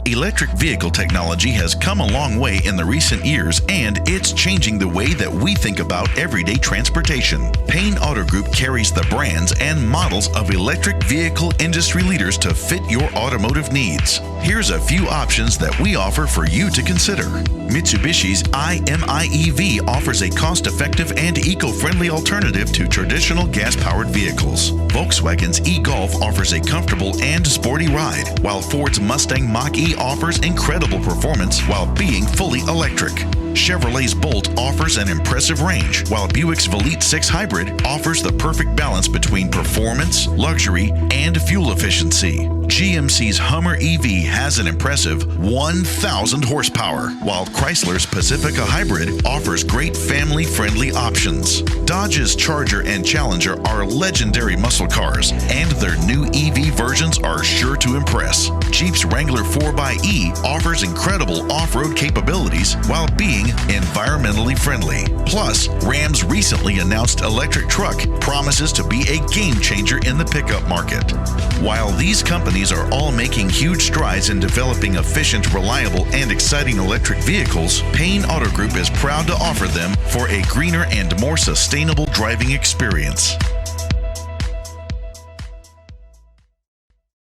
Electric vehicle technology has come a long way in the recent years, and it's changing the way that we think about everyday transportation. Payne Auto Group carries the brands and models of electric vehicle industry leaders to fit your automotive needs. Here's a few options that we offer for you to consider. Mitsubishi's i-MiEV offers a cost-effective and eco-friendly alternative to traditional gas-powered vehicles. Volkswagen's e-Golf offers a comfortable and sporty ride, while Ford's Mustang Mach-E offers incredible performance while being fully electric. Chevrolet's Bolt offers an impressive range, while Buick's Velite 6 Hybrid offers the perfect balance between performance, luxury, and fuel efficiency. GMC's Hummer EV has an impressive 1,000 horsepower, while Chrysler's Pacifica Hybrid offers great family-friendly options. Dodge's Charger and Challenger are legendary muscle cars, and their new EV versions are sure to impress. Jeep's Wrangler 4xe offers incredible off-road capabilities while being environmentally friendly. Plus, Ram's recently announced electric truck promises to be a game changer in the pickup market. While these companies are all making huge strides in developing efficient, reliable, and exciting electric vehicles, Payne Auto Group is proud to offer them for a greener and more sustainable driving experience.